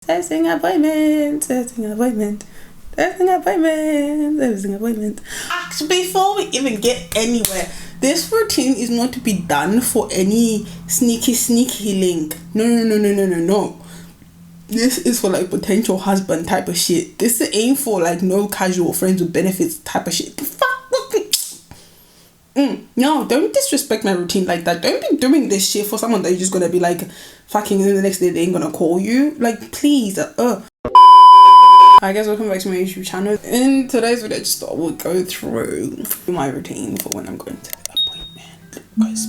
Testing appointment, testing appointment, testing appointment, testing appointment. Actually, before we even get anywhere, this routine is not to be done for any sneaky link. No. This is for like potential husband type of shit. This ain't for like no casual friends with benefits type of shit. No, don't disrespect my routine like that. Don't be doing this shit for someone that you're just gonna be like fucking, and the next day they ain't gonna call you. Like, please. Hi guys, welcome back to my YouTube channel. In today's video, I just thought we'll go through my routine for when I'm going to the appointment. Guys,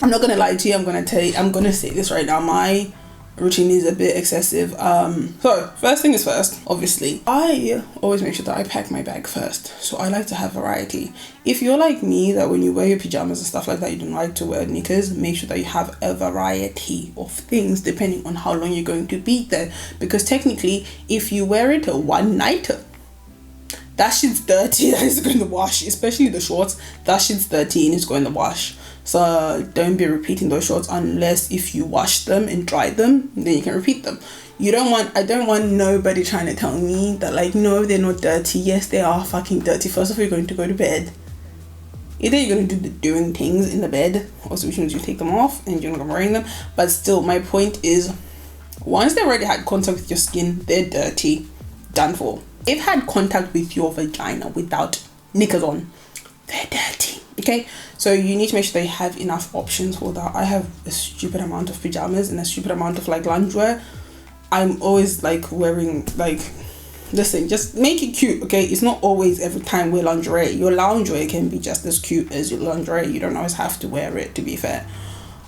I'm not gonna lie to you. I'm gonna say this right now. My routine is a bit excessive. So first thing is first, obviously I always make sure that I pack my bag first, so I like to have variety. If you're like me, that when you wear your pajamas and stuff like that, you don't like to wear knickers, make sure that you have a variety of things depending on how long you're going to be there, because technically if you wear it one night, that shit's dirty. That is going to wash, especially the shorts. That shit's dirty and it's going to wash. So don't be repeating those shorts unless if you wash them and dry them, then you can repeat them. I don't want nobody trying to tell me that like, no, they're not dirty. Yes, they are fucking dirty. First of all, you're going to go to bed. Either you're going to do the doing things in the bed, also which means you take them off and you're not wearing them. But still, my point is, once they already had contact with your skin, they're dirty. Done for. They've had contact with your vagina without knickers on, they're dirty. Okay, so you need to make sure that you have enough options for that. I have a stupid amount of pajamas and a stupid amount of like loungewear. I'm always like wearing like, listen, just make it cute, okay? It's not always every time wear lingerie. Your loungewear can be just as cute as your lingerie. You don't always have to wear it, to be fair.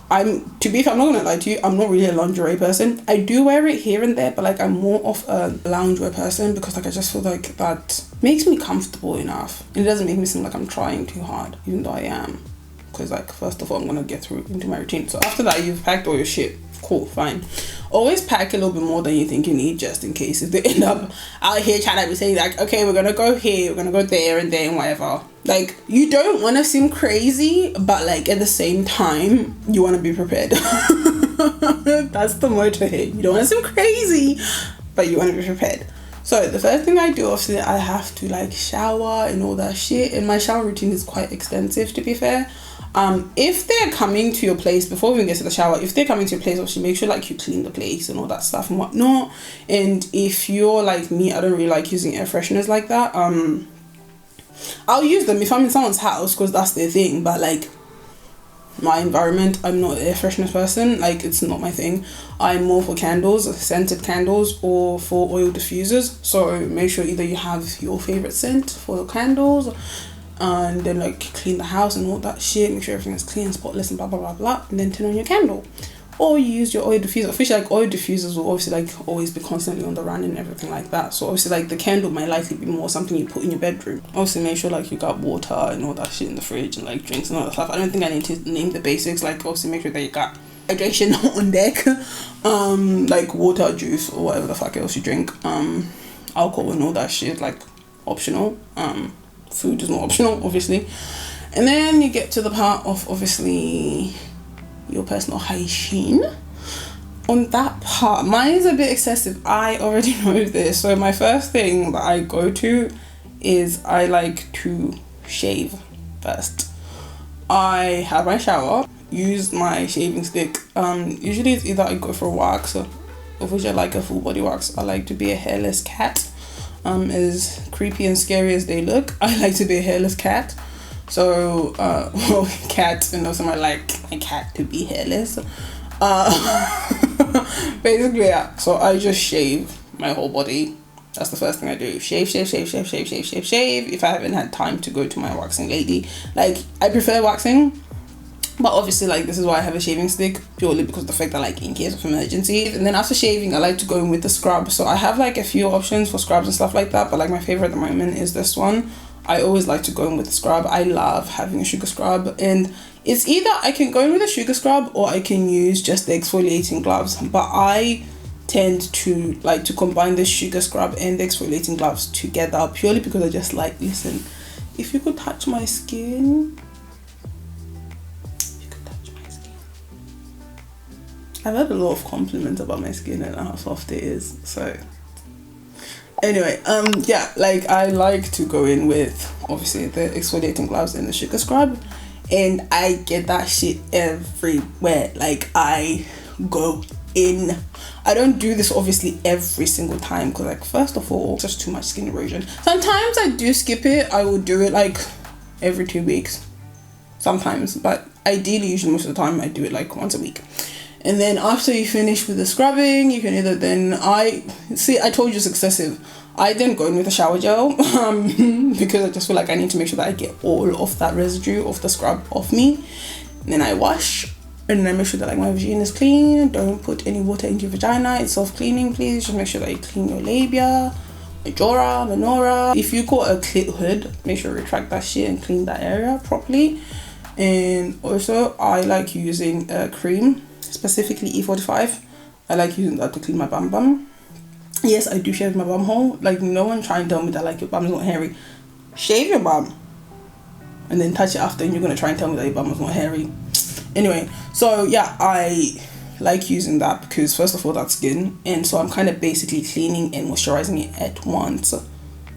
I'm not gonna lie to you, I'm not really a lingerie person. I do wear it here and there, but like I'm more of a loungewear person because like I just feel like that makes me comfortable enough. It doesn't make me seem like I'm trying too hard, even though I am. Because like, first of all, I'm gonna get through into my routine. So after that, you've packed all your shit. Cool, fine. Always pack a little bit more than you think you need, just in case if they end up out here trying to be saying like, okay, we're gonna go here, we're gonna go there and there and whatever. Like, you don't want to seem crazy, but like at the same time you want to be prepared. That's the motto here. You don't want to seem crazy, but you want to be prepared. So the first thing I do, obviously I have to like shower and all that shit, and my shower routine is quite extensive, to be fair. If they're coming to your place, before we even get to the shower, if they're coming to your place, obviously make sure like you clean the place and all that stuff and whatnot. And if you're like me, I don't really like using air fresheners like that. I'll use them if I'm in someone's house because that's their thing, but like my environment, I'm not an air freshener person. Like, it's not my thing. I'm more for candles, scented candles, or for oil diffusers. So make sure either you have your favorite scent for the candles, and then like clean the house and all that shit, make sure everything is clean, spotless and blah blah blah blah, and then turn on your candle. Or you use your oil diffuser. Officially, like oil diffusers will obviously like always be constantly on the run and everything like that. So obviously like the candle might likely be more something you put in your bedroom. Obviously make sure like you got water and all that shit in the fridge and like drinks and all that stuff. I don't think I need to name the basics. Like obviously make sure that you got hydration on deck. Like water, juice, or whatever the fuck else you drink. Alcohol and all that shit like optional. Food is not optional, obviously. And then you get to the part of obviously your personal hygiene. On that part, mine is a bit excessive. I already know this. So my first thing that I go to is I like to shave first. I have my shower, use my shaving stick. Usually it's either I go for a wax, of which I like a full body wax. I like to be a hairless cat. As creepy and scary as they look, I like to be a hairless cat. So well, cat, and also I like my cat to be hairless. Basically, yeah. So I just shave my whole body. That's the first thing I do. Shave. If I haven't had time to go to my waxing lady, like I prefer waxing, but obviously like this is why I have a shaving stick, purely because of the fact that like in case of emergency. And then after shaving, I like to go in with the scrub. So I have like a few options for scrubs and stuff like that, but like my favorite at the moment is this one. I always like to go in with the scrub. I love having a sugar scrub, and it's either I can go in with a sugar scrub or I can use just the exfoliating gloves, but I tend to like to combine the sugar scrub and the exfoliating gloves together, purely because I just like, listen, if you could touch my skin, I've had a lot of compliments about my skin and how soft it is. So anyway, yeah, like I like to go in with obviously the exfoliating gloves and the sugar scrub, and I get that shit everywhere. Like I go in. I don't do this obviously every single time because, like, first of all, it's just too much skin erosion. Sometimes I do skip it. I will do it like every 2 weeks sometimes, but ideally, usually most of the time I do it like once a week. And then after you finish with the scrubbing, you can either then I told you it's excessive. I then go in with a shower gel because I just feel like I need to make sure that I get all of that residue of the scrub off me. And then I wash, and then I make sure that like my vagina is clean. Don't put any water into your vagina. It's self-cleaning, please. Just make sure that you clean your labia, majora, minora. If you got a clit hood, make sure you retract that shit and clean that area properly. And also, I like using a cream, specifically E45. I like using that to clean my bum bum. Yes, I do shave my bum hole. Like, no one try and tell me that like your bum's not hairy. Shave your bum and then touch it after, and you're gonna try and tell me that your bum is not hairy. Anyway, so yeah, I like using that because first of all, that's skin, and so I'm kind of basically cleaning and moisturizing it at once at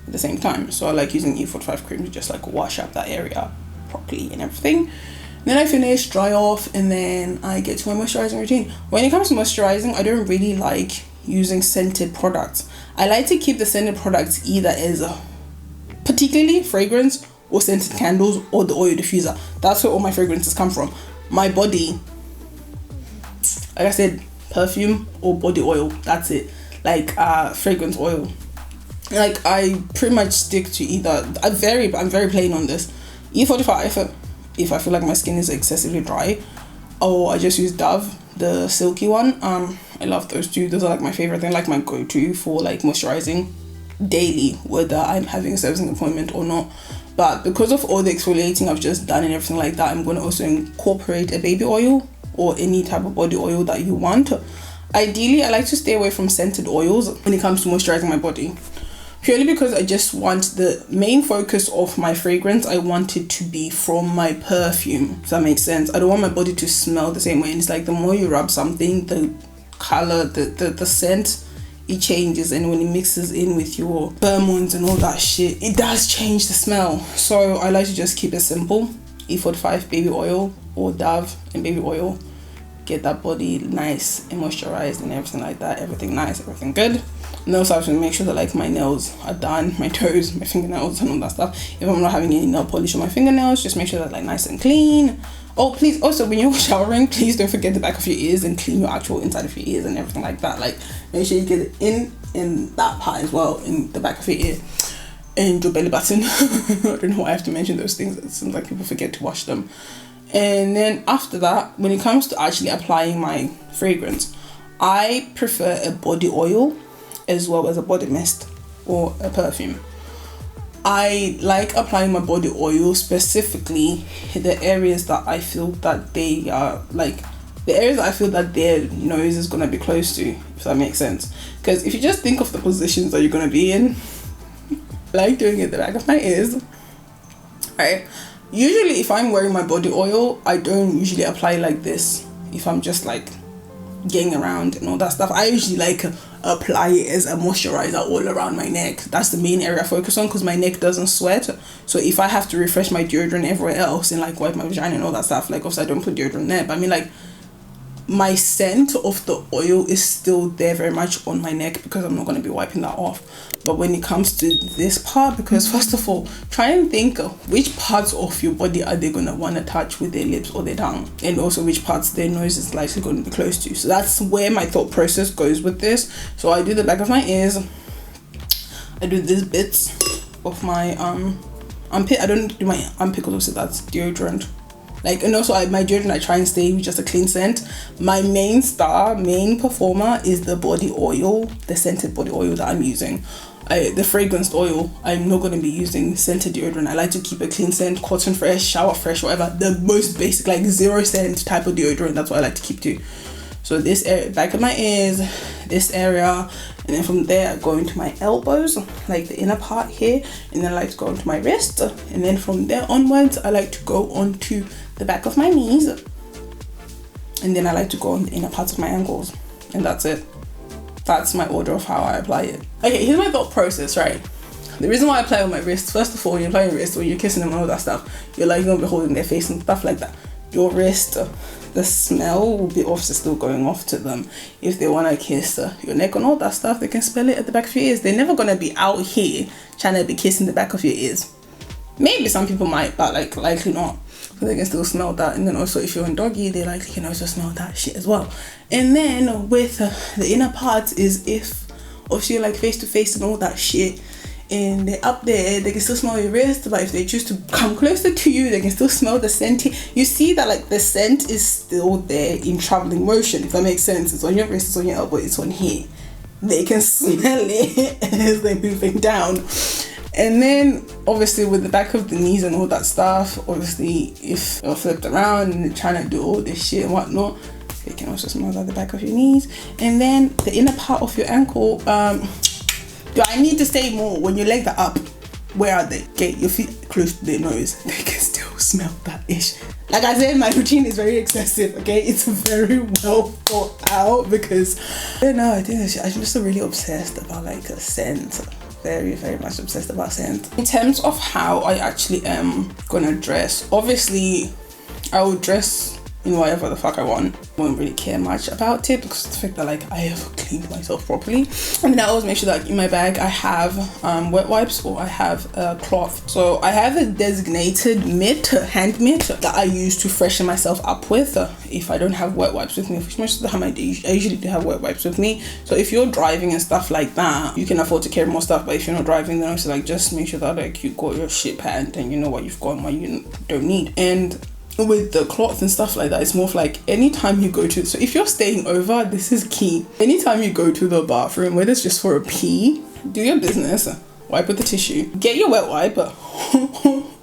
the same time. So I like using E45 cream to just like wash up that area properly and everything. Then I finish, dry off, and then I get to my moisturizing routine. When it comes to moisturizing, I don't really like using scented products. I like to keep the scented products either as particularly fragrance or scented candles or the oil diffuser. That's where all my fragrances come from. My body, like I said, perfume or body oil, that's it. Like fragrance oil, like I pretty much stick to either. I'm very plain on this. E45 if I feel like my skin is excessively dry, or I just use Dove, the silky one. I love those two. Those are like my favorite thing, like my go-to for like moisturizing daily, whether I'm having a servicing appointment or not. But because of all the exfoliating I've just done and everything like that, I'm going to also incorporate a baby oil or any type of body oil that you want. Ideally, I like to stay away from scented oils when it comes to moisturizing my body, purely because I just want the main focus of my fragrance. I want it to be from my perfume. Does that make sense? I don't want my body to smell the same way. And it's like the more you rub something, the color, the scent, it changes, and when it mixes in with your pheromones and all that shit, it does change the smell. So I like to just keep it simple. E45 baby oil or Dove and baby oil. Get that body nice and moisturized and everything like that. Everything nice, everything good. And also I have to make sure that like my nails are done, my toes, my fingernails and all that stuff. If I'm not having any nail polish on my fingernails, just make sure that like nice and clean. Oh, please, also when you're showering, please don't forget the back of your ears and clean your actual inside of your ears and everything like that. Like, make sure you get it in that part as well, in the back of your ear and your belly button. I don't know why I have to mention those things. It seems like people forget to wash them. And then after that, when it comes to actually applying my fragrance, I prefer a body oil as well as a body mist or a perfume. I like applying my body oil specifically in the areas that I feel that they are like the areas that I feel that their nose is gonna be close to, if that makes sense. Because if you just think of the positions that you're gonna be in, like doing it at the back of my ears, right? Usually if I'm wearing my body oil, I don't usually apply like this. If I'm just like getting around and all that stuff, I usually like apply it as a moisturizer all around my neck. That's the main area I focus on because my neck doesn't sweat. So if I have to refresh my deodorant everywhere else and like wipe my vagina and all that stuff, like obviously I don't put deodorant there, but I mean like my scent of the oil is still there very much on my neck because I'm not going to be wiping that off. But when it comes to this part, because first of all, try and think which parts of your body are they going to want to touch with their lips or their tongue, and also which parts their nose is likely going to be close to. So that's where my thought process goes with this. So I do the back of my ears, I do these bits of my armpit. I don't do my armpit because obviously that's deodorant. Like, and also my deodorant, I try and stay with just a clean scent. My main performer is the body oil, the scented body oil that I'm using. The fragranced oil, I'm not going to be using scented deodorant. I like to keep a clean scent, cotton fresh, shower fresh, whatever. The most basic, like 0 scent type of deodorant. That's what I like to keep to. So this area, back of my ears, this area, and then from there I go into my elbows, like the inner part here, and then I like to go onto my wrist, and then from there onwards I like to go onto the back of my knees, and then I like to go on the inner parts of my ankles, and that's it. That's my order of how I apply it. Okay, here's my thought process, right? The reason why I apply on my wrists, first of all, when you apply your wrist or you're kissing them and all that stuff, you're like gonna be holding their face and stuff like that. Your wrist, the smell will be obviously still going off to them. If they wanna kiss your neck and all that stuff, they can smell it at the back of your ears. They're never gonna be out here trying to be kissing the back of your ears. Maybe some people might, but like likely not. So they can still smell that. And then also if you're in doggy, they likely can also smell that shit as well. And then with the inner parts is if obviously you're like face to face and all that shit, and they're up there, they can still smell your wrist, but if they choose to come closer to you, they can still smell the scent. You see that like the scent is still there in traveling motion, if that makes sense. It's on your wrist, it's on your elbow, it's on here. They can smell it as they're moving down. And then obviously with the back of the knees and all that stuff, obviously if you're flipped around and they're trying to do all this shit and whatnot, they can also smell at the back of your knees. And then the inner part of your ankle, do I need to say more? When your legs are up, where are they? Okay, your feet close to their nose, they can still smell that ish. Like I said, my routine is very excessive, okay? It's very well thought out because, I don't know, I think I'm just really obsessed about like a scent. Very, very much obsessed about scent. In terms of how I actually am gonna dress, obviously I will dress in whatever the fuck I want. I won't really care much about it because of the fact that like I have cleaned myself properly. And then I always make sure that in my bag I have wet wipes or I have a cloth. So I have a designated mitt, hand mitt, that I use to freshen myself up with if I don't have wet wipes with me, which most of the time I usually do have wet wipes with me. So if you're driving and stuff like that, you can afford to carry more stuff, but if you're not driving, then also like just make sure that like you got your shit packed and you know what you've got and what you don't need. And with the cloth and stuff like that, it's more of like anytime you go to, so if you're staying over, this is key, anytime you go to the bathroom, whether it's just for a pee, do your business, wipe with the tissue, get your wet wipe,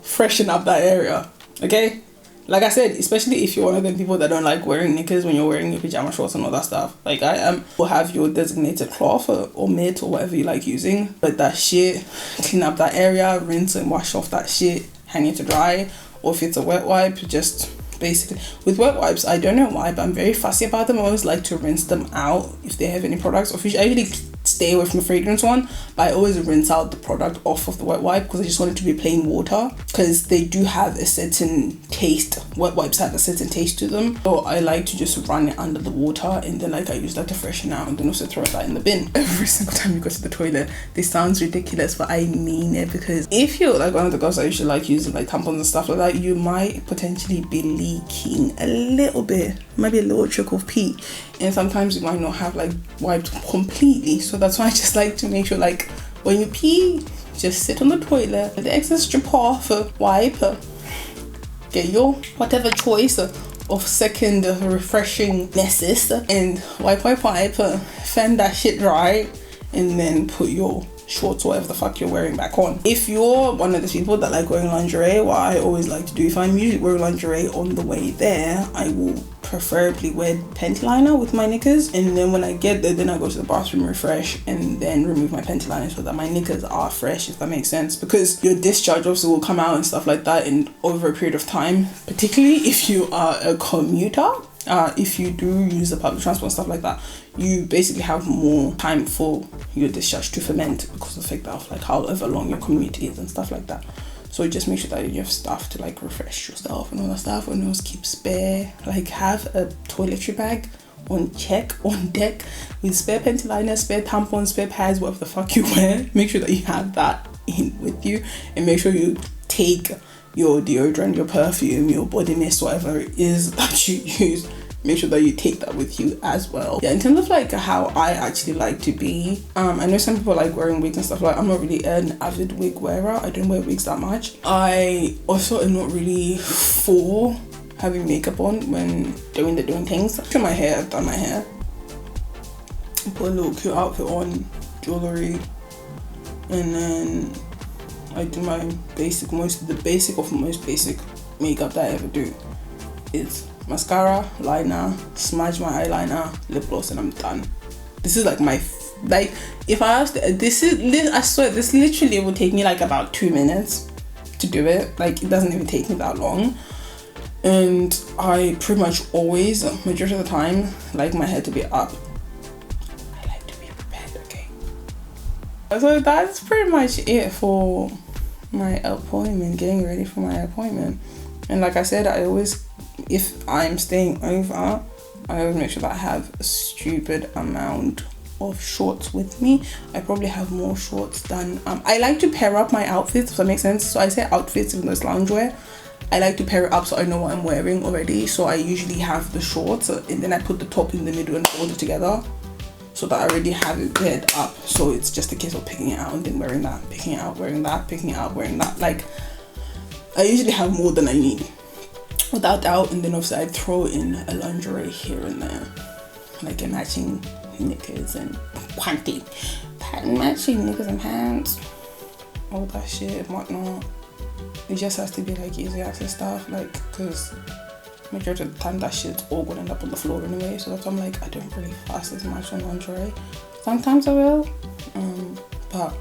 freshen up that area, okay? Like I said, especially if you're one of them people that don't like wearing knickers when you're wearing your pajama shorts and all that stuff, like I am, will have your designated cloth or mitt or whatever you like using, but that shit, clean up that area, rinse and wash off that shit, hang it to dry. Or if it's a wet wipe, just basically, with wet wipes, I don't know why, but I'm very fussy about them. I always like to rinse them out if they have any products. Or I usually stay away from the fragrance one, but I always rinse out the product off of the wet wipe because I just want it to be plain water, because they do have a certain taste. Wet wipes have a certain taste to them, so I like to just run it under the water and then like I use that to freshen out and then also throw that in the bin. Every single time you go to the toilet, this sounds ridiculous, but I mean it, because if you're like one of the girls that usually like using like tampons and stuff like that, you might potentially be leaking a little bit, maybe a little trickle of pee, and sometimes you might not have like wiped completely. So that's why I just like to make sure like when you pee, just sit on the toilet, let the excess strip off, wipe, get your whatever choice of second refreshing messes and wipe, fan that shit dry, and then put your shorts or whatever the fuck you're wearing back on. If you're one of the people that like wearing lingerie, what I always like to do, if I'm usually wearing lingerie on the way there, I will preferably wear panty liner with my knickers, and then when I get there, then I go to the bathroom, refresh, and then remove my panty liner so that my knickers are fresh, if that makes sense, because your discharge also will come out and stuff like that in over a period of time, particularly if you are a commuter. If you do use the public transport and stuff like that, you basically have more time for your discharge to ferment because of the fact of like however long your commute is and stuff like that. So just make sure that you have stuff to like refresh yourself and all that stuff, and always keep spare, like have a toiletry bag on deck with spare panty liners, spare tampons, spare pads, whatever the fuck you wear. Make sure that you have that in with you, and make sure you take your deodorant, your perfume, your body mist, whatever it is that you use, make sure that you take that with you as well. Yeah, in terms of like how I actually like to be, I know some people like wearing wigs and stuff like that. I'm not really an avid wig wearer. I don't wear wigs that much. I also am not really for having makeup on when doing things. To my hair, I've done my hair, put a little cute outfit on, jewelry, and then I do my basic, most basic makeup that I ever do is mascara, liner, smudge my eyeliner, lip gloss, and I'm done. This is like my, like if I asked, I swear this literally will take me like about 2 minutes to do it. Like it doesn't even take me that long. and I pretty much always, majority of the time, like my hair to be up. I like to be prepared, okay? So that's pretty much it for my appointment, getting ready for my appointment. And like I said, I always, if I'm staying over, I always make sure that I have a stupid amount of shorts with me. I probably have more shorts than I like to pair up my outfits, if that makes sense. So I say outfits even though it's loungewear. I like to pair it up so I know what I'm wearing already. So I usually have the shorts and then I put the top in the middle and fold it together, so that I already have it paired up. So it's just a case of picking it out and then wearing that, picking it out, wearing that, picking it out, wearing that. Like, I usually have more than I need, without doubt. And then obviously I throw in a lingerie here and there, like a matching knickers and panty, matching knickers and pants, all that shit and whatnot. It just has to be like easy access stuff, like, because majority of the time that shit's all gonna end up on the floor anyway. So that's why I'm like, I don't really fuss as much on lingerie. Sometimes I will, but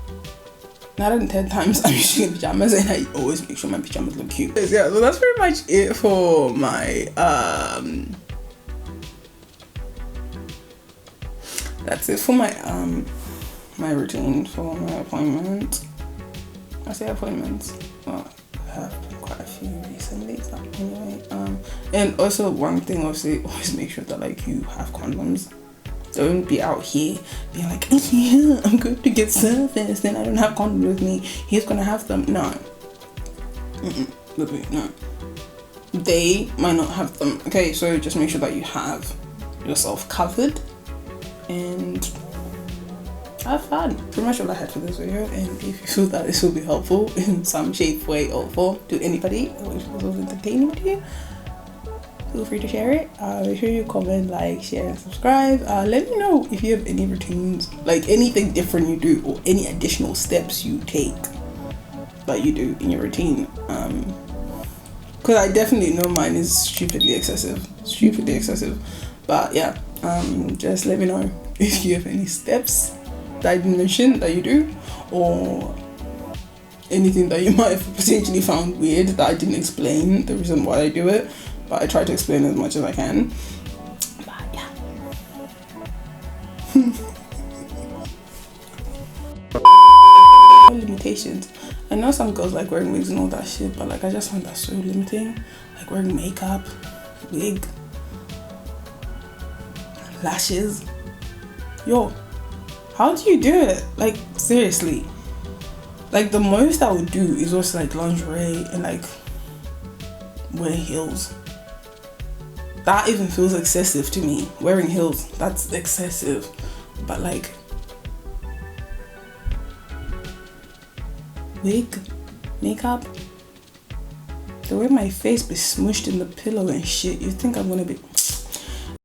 9 out of 10 times I'm usually in pajamas, and I always make sure my pajamas look cute. Yeah, so that's pretty much it for my that's it for my my routine for my appointment. I say appointments, well, I have quite a few recently, but anyway. And also one thing, obviously, always make sure that like you have condoms. Don't be out here being like, oh, yeah, I'm going to get service and I don't have condoms with me. He's gonna have them. No. No. They might not have them. Okay, so just make sure that you have yourself covered and have fun. Pretty much all I had for this video, and if you feel that this will be helpful in some shape, way, or form to anybody, or if it was entertaining to you, feel free to share it. Make sure you comment, like, share, and subscribe. Let me know if you have any routines, like anything different you do, or any additional steps you take that you do in your routine. Because I definitely know mine is stupidly excessive. But yeah, just let me know if you have any steps that I didn't mention that you do, or anything that you might have potentially found weird that I didn't explain the reason why I do it, but I try to explain as much as I can. But yeah. Limitations. I know some girls like wearing wigs and all that shit, but like I just find that so limiting. Like wearing makeup, wig, lashes. Yo, how do you do it? Like seriously. Like the most I would do is also like lingerie and like wear heels. That even feels excessive to me. Wearing heels, that's excessive. But like wig, makeup, the way my face be smushed in the pillow and shit, you think I'm gonna be